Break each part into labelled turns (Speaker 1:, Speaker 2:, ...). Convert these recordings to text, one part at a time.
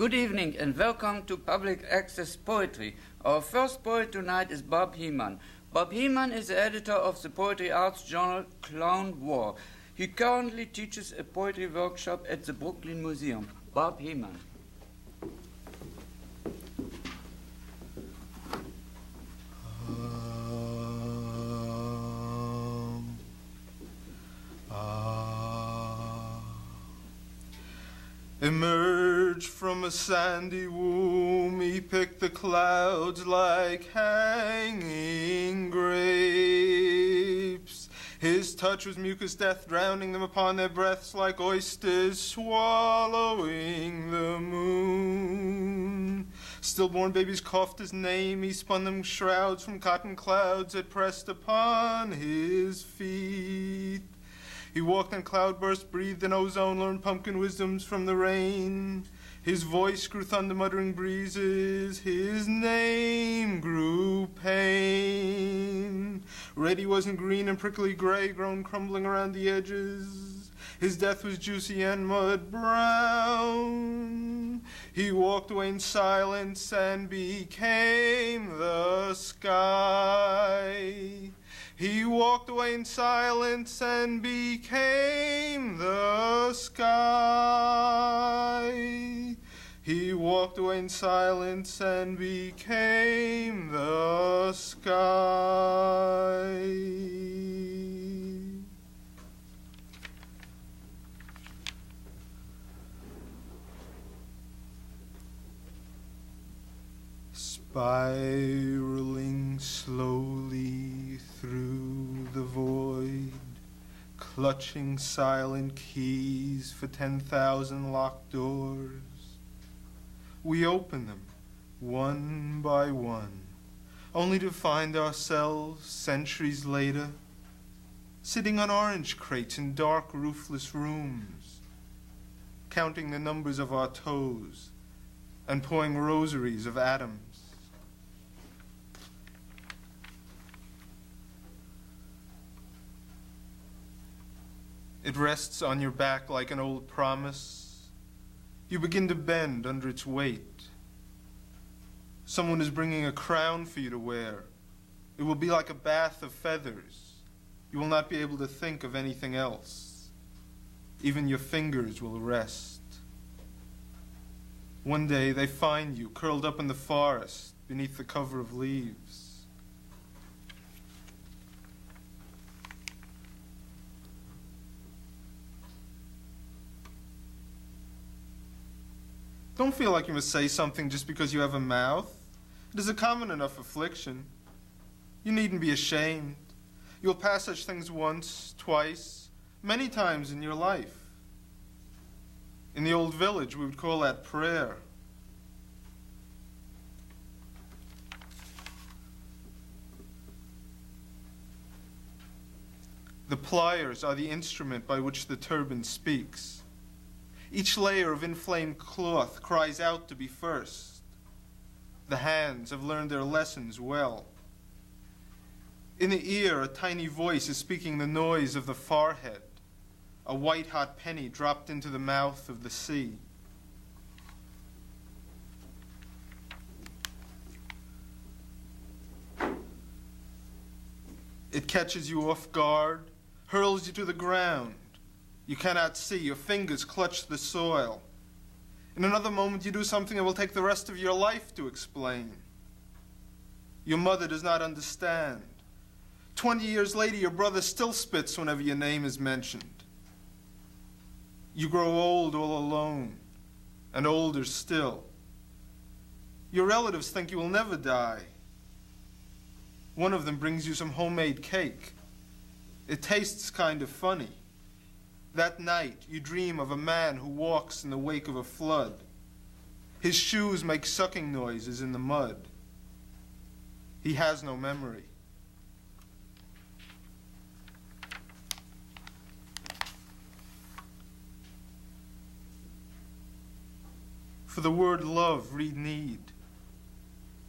Speaker 1: Good evening and welcome to Public Access Poetry. Our first poet tonight is Bob Heman. Bob Heman is the editor of the poetry arts journal Clown War. He currently teaches a poetry workshop at the Brooklyn Museum. Bob Heman.
Speaker 2: Emerged from a sandy womb, he picked the clouds like hanging grapes. His touch was mucus death, drowning them upon their breaths like oysters swallowing the moon. Stillborn babies coughed his name, he spun them shrouds from cotton clouds that pressed upon his feet. He walked in cloudbursts, breathed in ozone, learned pumpkin wisdoms from the rain. His voice grew thunder-muttering breezes, his name grew pain. Red he wasn't green and prickly gray, grown crumbling around the edges. His death was juicy and mud brown. He walked away in silence and became the sky. He walked away in silence and became the sky. He walked away in silence and became the sky. Spiraling slowly through the void, clutching silent keys for 10,000 locked doors. We open them one by one, only to find ourselves centuries later, sitting on orange crates in dark roofless rooms, counting the numbers of our toes and pouring rosaries of atoms. It rests on your back like an old promise. You begin to bend under its weight. Someone is bringing a crown for you to wear. It will be like a bath of feathers. You will not be able to think of anything else. Even your fingers will rest. One day they find you curled up in the forest beneath the cover of leaves. Don't feel like you must say something just because you have a mouth. It is a common enough affliction. You needn't be ashamed. You'll pass such things once, twice, many times in your life. In the old village, we would call that prayer. The pliers are the instrument by which the turban speaks. Each layer of inflamed cloth cries out to be first. The hands have learned their lessons well. In the ear, a tiny voice is speaking the noise of the forehead, a white-hot penny dropped into the mouth of the sea. It catches you off guard, hurls you to the ground. You cannot see, your fingers clutch the soil. In another moment you do something that will take the rest of your life to explain. Your mother does not understand. 20 years later, your brother still spits whenever your name is mentioned. You grow old all alone, and older still. Your relatives think you will never die. One of them brings you some homemade cake. It tastes kind of funny. That night, you dream of a man who walks in the wake of a flood. His shoes make sucking noises in the mud. He has no memory. For the word love, read need.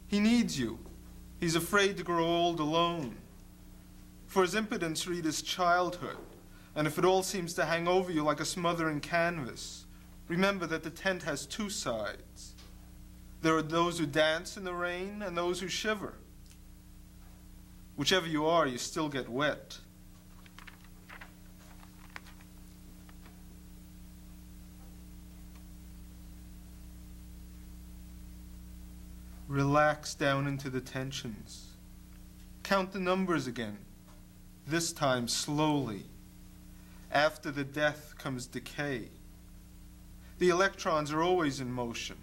Speaker 2: He needs you. He's afraid to grow old alone. For his impotence, read his childhood. And if it all seems to hang over you like a smothering canvas, Remember that the tent has two sides. There are those who dance in the rain and those who shiver. Whichever you are, you still get wet. Relax down into the tensions. Count the numbers again, this time slowly. After the death comes decay. The electrons are always in motion.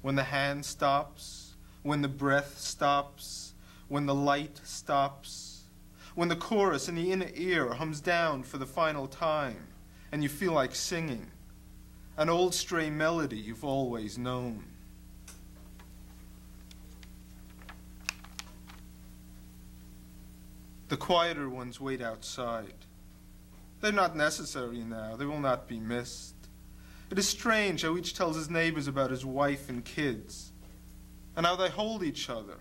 Speaker 2: When the hand stops, when the breath stops, when the light stops, when the chorus in the inner ear hums down for the final time, and you feel like singing, an old stray melody you've always known. The quieter ones wait outside. They're not necessary now. They will not be missed. It is strange how each tells his neighbors about his wife and kids, and how they hold each other,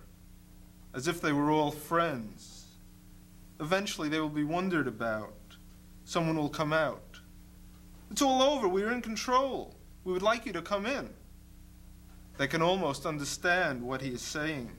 Speaker 2: as if they were all friends. Eventually they will be wondered about. Someone will come out. It's all over. We are in control. We would like you to come in. They can almost understand what he is saying.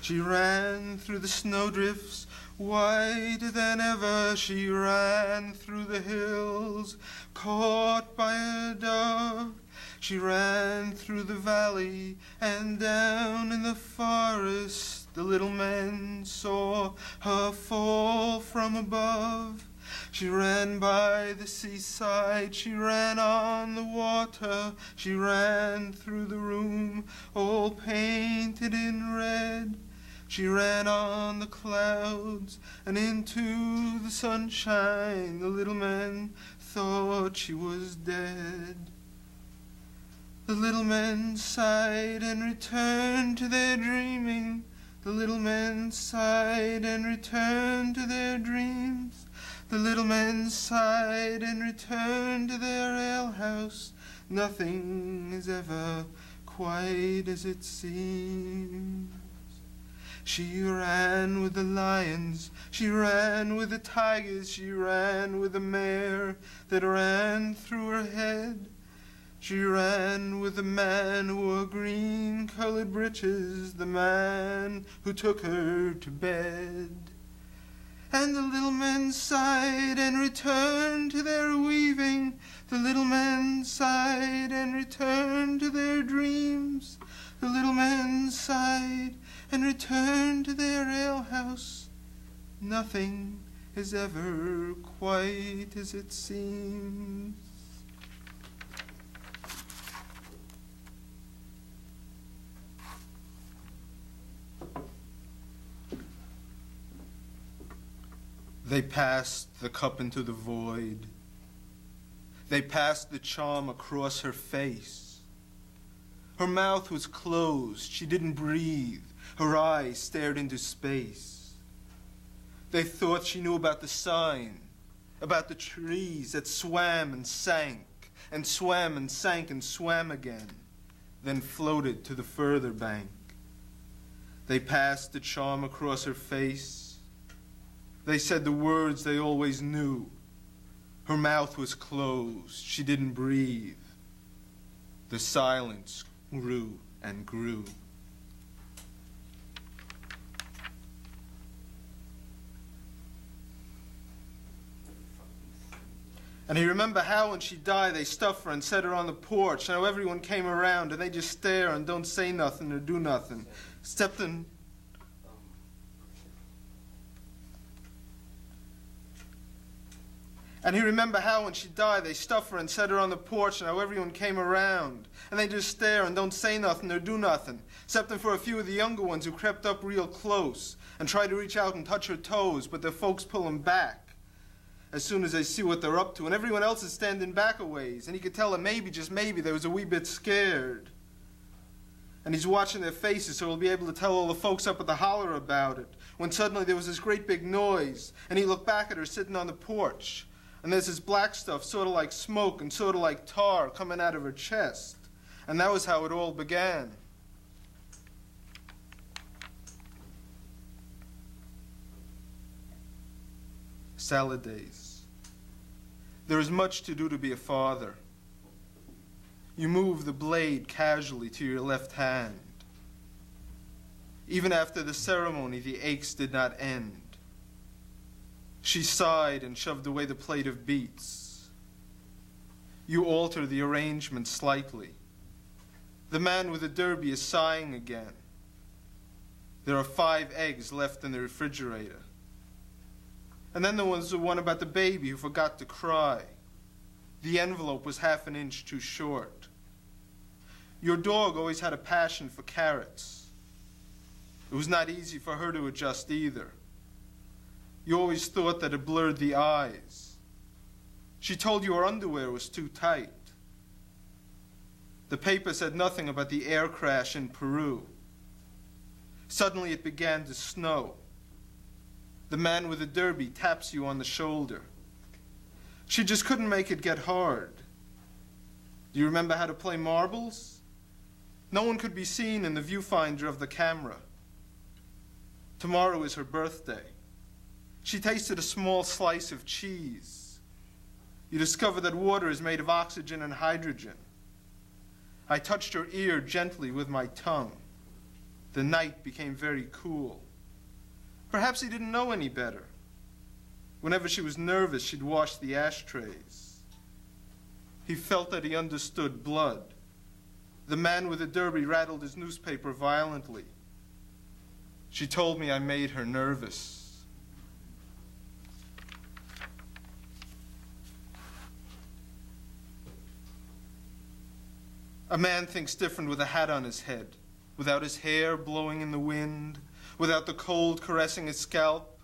Speaker 2: She ran through the snowdrifts, whiter than ever. She ran through the hills, caught by a dove. She ran through the valley and down in the forest. The little men saw her fall from above. She ran by the seaside, she ran on the water, she ran through the room, all painted in red. She ran on the clouds and into the sunshine. The little men thought she was dead. The little men sighed and returned to their dreaming. The little men sighed and returned to their dreams. The little men sighed and returned to their alehouse. Nothing is ever quite as it seems. She ran with the lions, she ran with the tigers, she ran with the mare that ran through her head. She ran with the man who wore green-colored breeches, the man who took her to bed. And the little men sighed and returned to their weaving. The little men sighed and returned to their dreams. The little men sighed and returned to their alehouse. Nothing is ever quite as it seems. They passed the cup into the void. They passed the charm across her face. Her mouth was closed. She didn't breathe. Her eyes stared into space. They thought she knew about the sign, about the trees that swam and sank, and swam and sank and swam again, then floated to the further bank. They passed the charm across her face. They said the words they always knew. Her mouth was closed. She didn't breathe. The silence grew and grew. And he remembered how when she died, they stuffed her and set her on the porch. And how everyone came around and they just stare and don't say nothing or do nothing. Except in... And he remembered how when she died, they stuffed her and set her on the porch. And how everyone came around and they just stare and don't say nothing or do nothing. Except for a few of the younger ones who crept up real close and tried to reach out and touch her toes, but their folks pull them back as soon as they see what they're up to, and everyone else is standing back a ways, and he could tell that maybe, just maybe, they was a wee bit scared. And he's watching their faces so he'll be able to tell all the folks up at the holler about it. When suddenly there was this great big noise, and he looked back at her sitting on the porch. And there's this black stuff, sort of like smoke and sort of like tar, coming out of her chest. And that was how it all began. Salad days. There is much to do to be a father. You move the blade casually to your left hand. Even after the ceremony, the aches did not end. She sighed and shoved away the plate of beets. You alter the arrangement slightly. The man with the derby is sighing again. There are 5 eggs left in the refrigerator. And then there was the one about the baby who forgot to cry. The envelope was half an inch too short. Your dog always had a passion for carrots. It was not easy for her to adjust either. You always thought that it blurred the eyes. She told you her underwear was too tight. The paper said nothing about the air crash in Peru. Suddenly it began to snow. The man with the derby taps you on the shoulder. She just couldn't make it get hard. Do you remember how to play marbles? No one could be seen in the viewfinder of the camera. Tomorrow is her birthday. She tasted a small slice of cheese. You discover that water is made of oxygen and hydrogen. I touched her ear gently with my tongue. The night became very cool. Perhaps he didn't know any better. Whenever she was nervous, she'd wash the ashtrays. He felt that he understood blood. The man with the derby rattled his newspaper violently. She told me I made her nervous. A man thinks different with a hat on his head, without his hair blowing in the wind, without the cold caressing his scalp,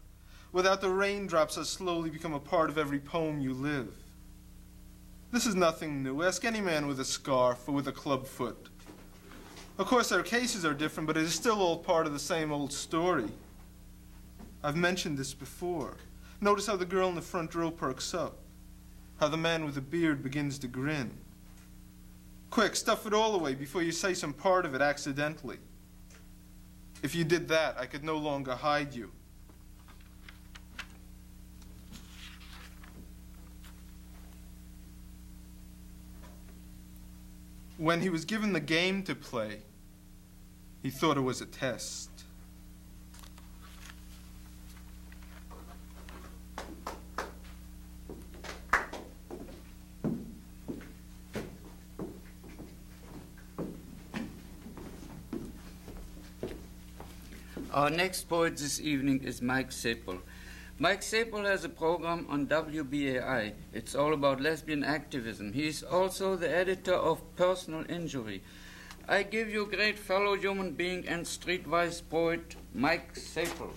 Speaker 2: without the raindrops that slowly become a part of every poem you live. This is nothing new. Ask any man with a scarf or with a club foot. Of course, their cases are different, but it is still all part of the same old story. I've mentioned this before. Notice how the girl in the front row perks up, how the man with the beard begins to grin. Quick, stuff it all away before you say some part of it accidentally. If you did that, I could no longer hide you. When he was given the game to play, he thought it was a test.
Speaker 1: Our next poet this evening is Mike Sappol. Mike Sappol has a program on WBAI. It's all about lesbian activism. He is also the editor of Personal Injury. I give you great fellow human being and streetwise poet Mike Sappol.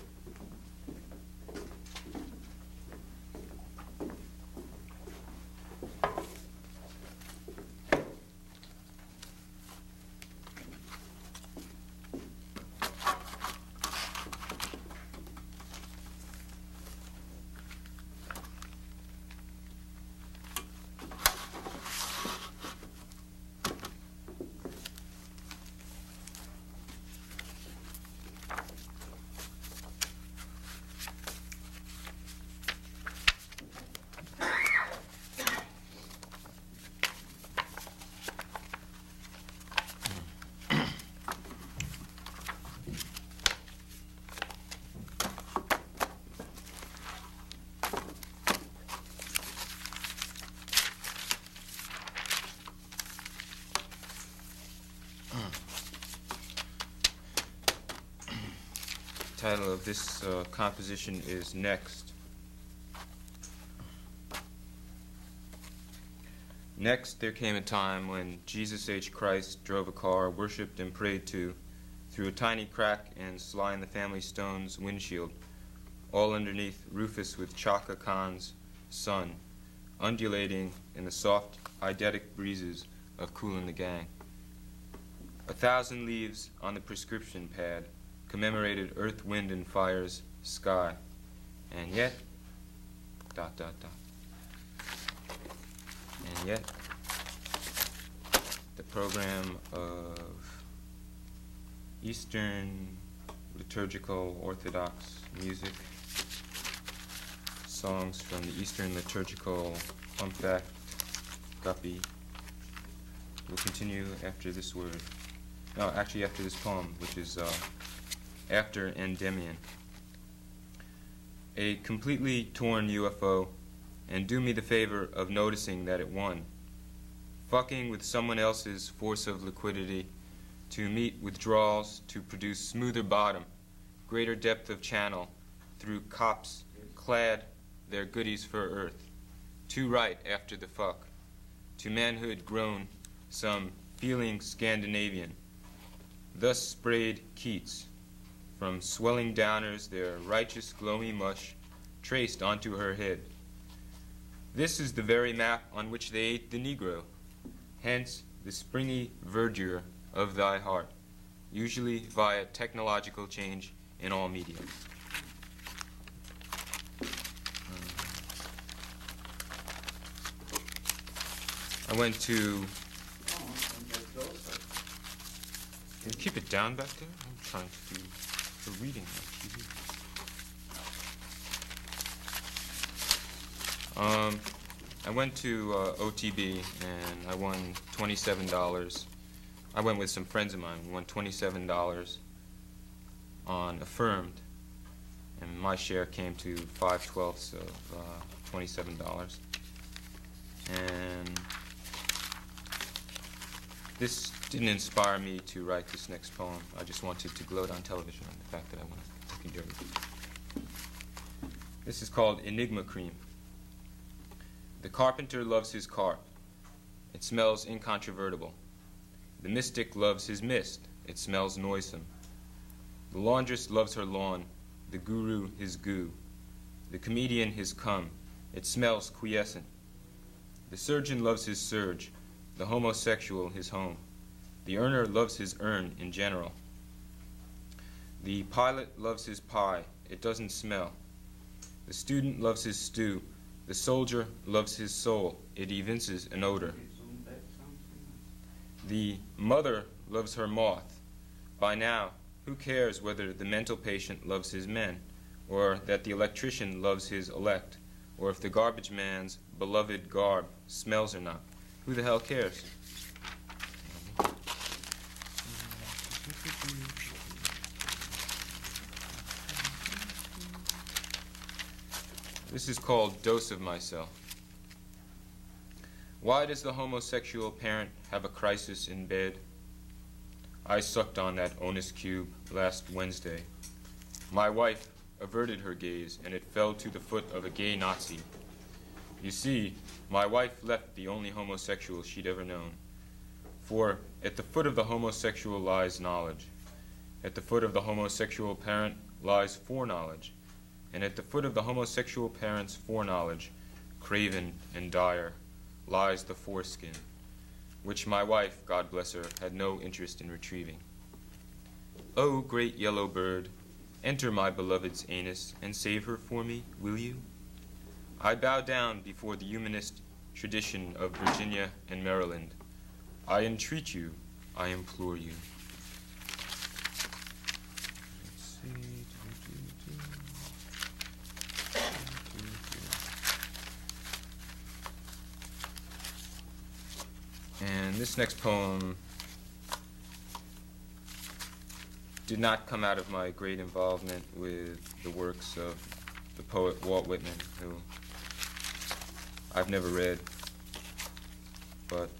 Speaker 3: The title of this composition is Next. Next, there came a time when Jesus H. Christ drove a car, worshipped and prayed to, through a tiny crack and sly in the family stone's windshield, all underneath Rufus with Chaka Khan's son, undulating in the soft eidetic breezes of Kool and the Gang. 1,000 leaves on the prescription pad commemorated earth, wind, and fire's sky. And yet, ... And yet, the program of Eastern liturgical Orthodox music, songs from the Eastern liturgical humpbacked guppy, will continue after this word. No, actually after this poem, which is after Endymion. A completely torn UFO, and do me the favor of noticing that it won. Fucking with someone else's force of liquidity to meet withdrawals to produce smoother bottom, greater depth of channel through cops clad their goodies for earth. Too right after the fuck. To manhood grown some feeling Scandinavian. Thus sprayed Keats. From swelling downers their righteous gloamy mush traced onto her head. This is the very map on which they ate the Negro, hence the springy verdure of thy heart, usually via technological change in all media. I went to... Can you keep it down back there? I'm trying to do the reading on TV. I went to OTB and I won $27. I went with some friends of mine. We won $27 on Affirmed, and my share came to 5/12 of $27. And this didn't inspire me to write this next poem. I just wanted to gloat on television on the fact that I won Looking Dirty. This is called Enigma Cream. The carpenter loves his carp. It smells incontrovertible. The mystic loves his mist. It smells noisome. The laundress loves her lawn. The guru his goo. The comedian his cum. It smells quiescent. The surgeon loves his surge. The homosexual his home. The earner loves his urn in general. The pilot loves his pie. It doesn't smell. The student loves his stew. The soldier loves his soul. It evinces an odor. The mother loves her moth. By now, who cares whether the mental patient loves his men, or that the electrician loves his elect, or if the garbage man's beloved garb smells or not? Who the hell cares? This is called Dose of Myself. Why does the homosexual parent have a crisis in bed? I sucked on that onus cube last Wednesday. My wife averted her gaze, and it fell to the foot of a gay Nazi. You see, my wife left the only homosexual she'd ever known. For at the foot of the homosexual lies knowledge. At the foot of the homosexual parent lies foreknowledge. And at the foot of the homosexual parent's foreknowledge, craven and dire, lies the foreskin, which my wife, God bless her, had no interest in retrieving. Oh, great yellow bird, enter my beloved's anus and save her for me, will you? I bow down before the humanist tradition of Virginia and Maryland. I entreat you, I implore you. Let's see. And this next poem did not come out of my great involvement with the works of the poet Walt Whitman, who I've never read, but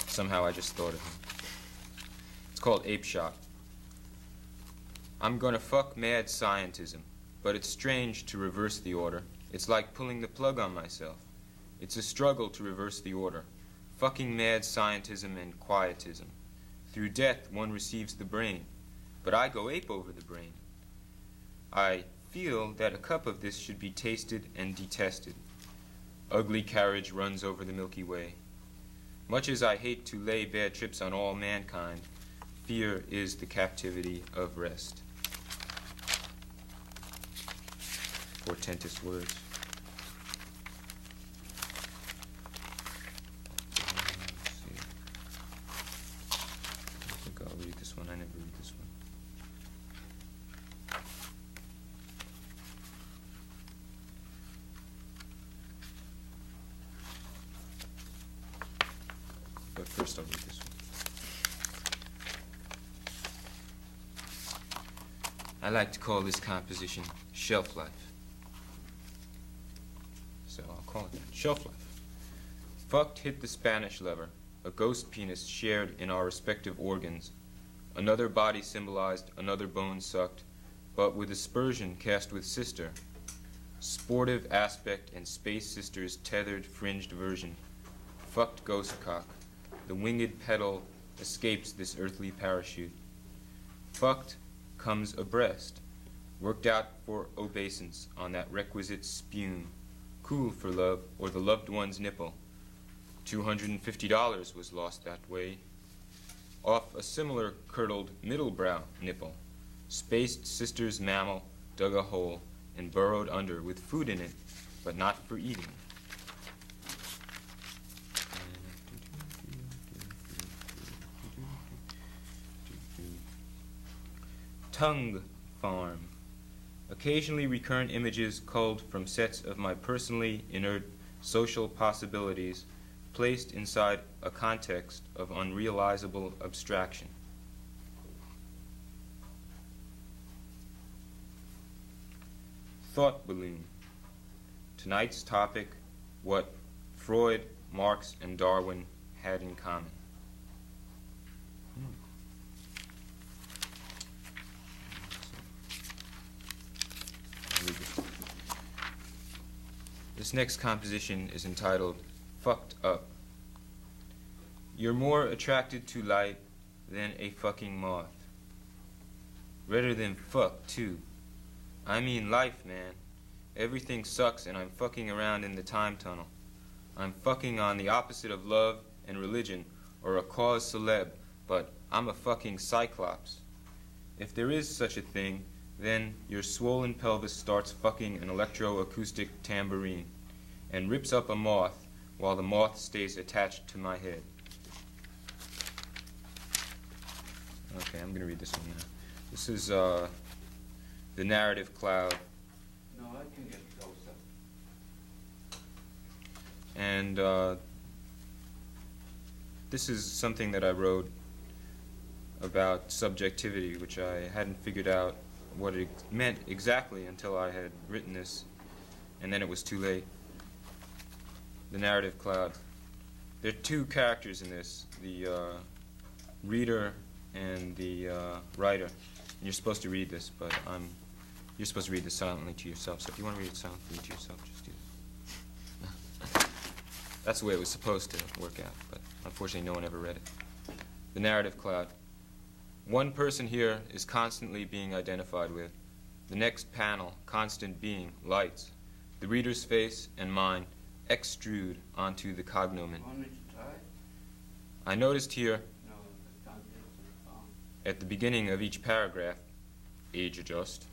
Speaker 3: somehow I just thought of him. It's called Ape Shot. I'm gonna fuck mad scientism, but it's strange to reverse the order. It's like pulling the plug on myself. It's a struggle to reverse the order. Fucking mad scientism and quietism. Through death one receives the brain, but I go ape over the brain. I feel that a cup of this should be tasted and detested. Ugly carriage runs over the Milky Way. Much as I hate to lay bad trips on all mankind, fear is the captivity of rest. Portentous words. Let's see. I think I'll read this one. I never read this one. But first I'll read this one. I like to call this composition shelf life. So I'll call it that. Shelf life. Fucked hit the Spanish lever, a ghost penis shared in our respective organs. Another body symbolized, another bone sucked, but with aspersion cast with sister. Sportive aspect and space sister's tethered, fringed version. Fucked ghost cock. The winged petal escapes this earthly parachute. Fucked comes abreast, worked out for obeisance on that requisite spume, cool for love or the loved one's nipple. $250 was lost that way. Off a similar curdled middle-brow nipple, spaced sister's mammal dug a hole and burrowed under with food in it, but not for eating. Tongue farm. Occasionally recurrent images culled from sets of my personally inert social possibilities placed inside a context of unrealizable abstraction. Thought balloon. Tonight's topic, what Freud, Marx, and Darwin had in common. This next composition is entitled Fucked Up. You're more attracted to light than a fucking moth. Redder than fuck, too. I mean life, man. Everything sucks and I'm fucking around in the time tunnel. I'm fucking on the opposite of love and religion or a cause celeb, but I'm a fucking cyclops. If there is such a thing, then your swollen pelvis starts fucking an electroacoustic tambourine and rips up a moth while the moth stays attached to my head. Okay, I'm going to read this one now. This is the narrative cloud.
Speaker 1: No, I can get closer.
Speaker 3: And this is something that I wrote about subjectivity, which I hadn't figured out what it meant exactly until I had written this, and then it was too late. The narrative cloud. There are two characters in this, the reader and the writer. And you're supposed to read this, but you're supposed to read this silently to yourself. So if you want to read it silently to yourself, just do it. That's the way it was supposed to work out, but unfortunately no one ever read it. The narrative cloud. One person here is constantly being identified with. The next panel, constant being, lights. The reader's face and mine extrude onto the cognomen.
Speaker 1: Want me to try?
Speaker 3: I noticed here,
Speaker 1: No, I can't get to the phone.
Speaker 3: at the beginning of each paragraph, age adjust,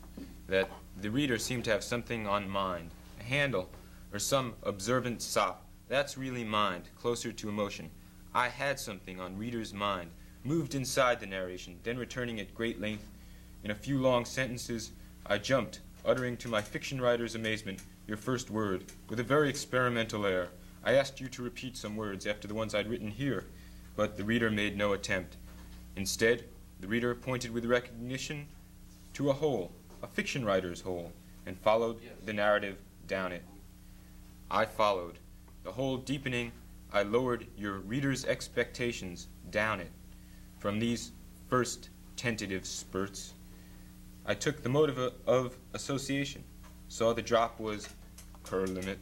Speaker 3: that the reader seemed to have something on mind, a handle, or some observant sop. That's really mind, closer to emotion. I had something on reader's mind, moved inside the narration, then returning at great length. In a few long sentences, I jumped, uttering to my fiction writer's amazement your first word, with a very experimental air. I asked you to repeat some words after the ones I'd written here, but the reader made no attempt. Instead, the reader pointed with recognition to a hole, a fiction writer's hole, and followed the narrative down it. I followed. The hole deepening, I lowered your reader's expectations down it. From these first tentative spurts, I took the motive of association, saw the drop was, per limit,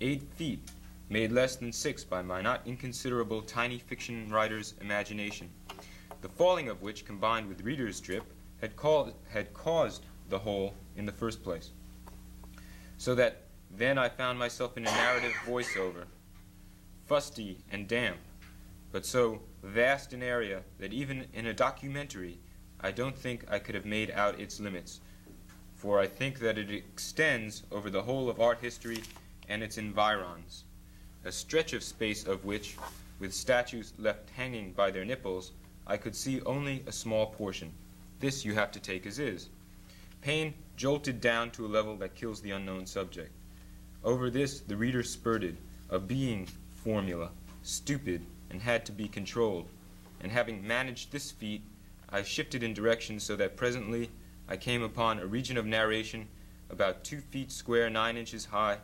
Speaker 3: 8 feet, made less than 6 by my not inconsiderable tiny fiction writer's imagination, the falling of which, combined with reader's drip, had caused the hole in the first place. So that then I found myself in a narrative voiceover, fusty and damp, but so vast an area that even in a documentary I don't think I could have made out its limits, for I think that it extends over the whole of art history and its environs, a stretch of space of which, with statues left hanging by their nipples, I could see only a small portion. This you have to take as is. Pain jolted down to a level that kills the unknown subject. Over this the reader spurted, a being formula, stupid and had to be controlled, and having managed this feat, I shifted in direction so that presently I came upon a region of narration about 2 feet square, 9 inches high,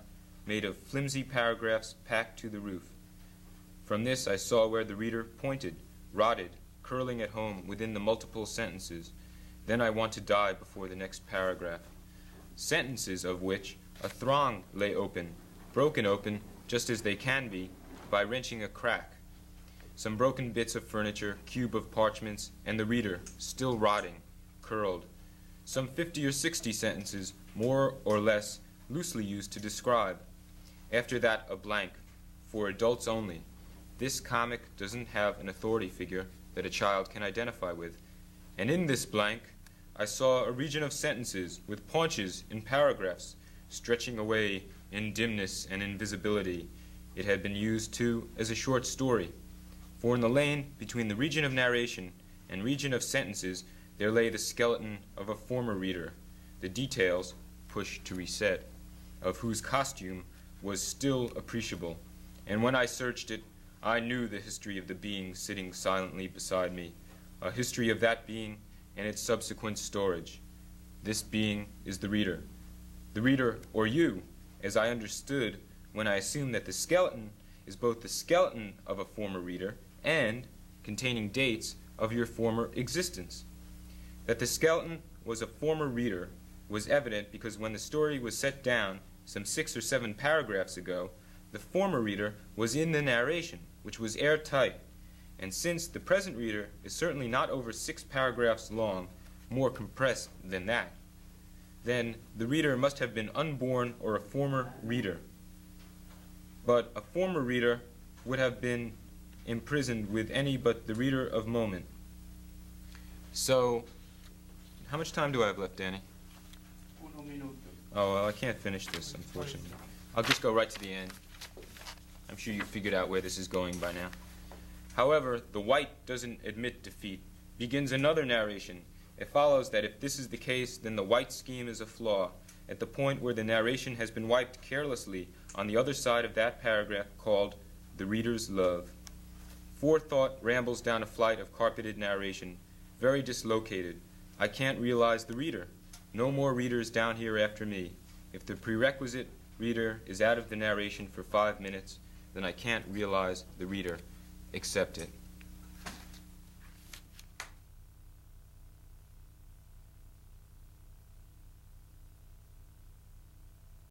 Speaker 3: made of flimsy paragraphs packed to the roof. From this I saw where the reader pointed, rotted, curling at home within the multiple sentences. Then I want to die before the next paragraph. Sentences of which a throng lay open, broken open just as they can be, by wrenching a crack. Some broken bits of furniture, cube of parchments, and the reader, still rotting, curled. Some 50 or 60 sentences, more or less loosely used to describe. After that, a blank, for adults only. This comic doesn't have an authority figure that a child can identify with. And in this blank, I saw a region of sentences with paunches in paragraphs, stretching away in dimness and invisibility. It had been used, too, as a short story. For in the lane between the region of narration and region of sentences there lay the skeleton of a former reader, the details, pushed to reset, of whose costume was still appreciable. And when I searched it, I knew the history of the being sitting silently beside me, a history of that being and its subsequent storage. This being is the reader. The reader, or you, as I understood when I assumed that the skeleton is both the skeleton of a former reader and containing dates of your former existence. That the skeleton was a former reader was evident because when the story was set down some 6 or 7 paragraphs ago, the former reader was in the narration, which was airtight, and since the present reader is certainly not over 6 paragraphs long, more compressed than that, then the reader must have been unborn or a former reader. But a former reader would have been imprisoned with any but the reader of moment. So, how much time do I have left, Danny?
Speaker 1: 1 minuto.
Speaker 3: Oh, well, I can't finish this, unfortunately. I'll just go right to the end. I'm sure you figured out where this is going by now. However, the white doesn't admit defeat. Begins another narration. It follows that if this is the case, then the white scheme is a flaw, at the point where the narration has been wiped carelessly on the other side of that paragraph called The Reader's Love. Forethought rambles down a flight of carpeted narration, very dislocated. I can't realize the reader. No more readers down here after me. If the prerequisite reader is out of the narration for 5 minutes, then I can't realize the reader. Accept it.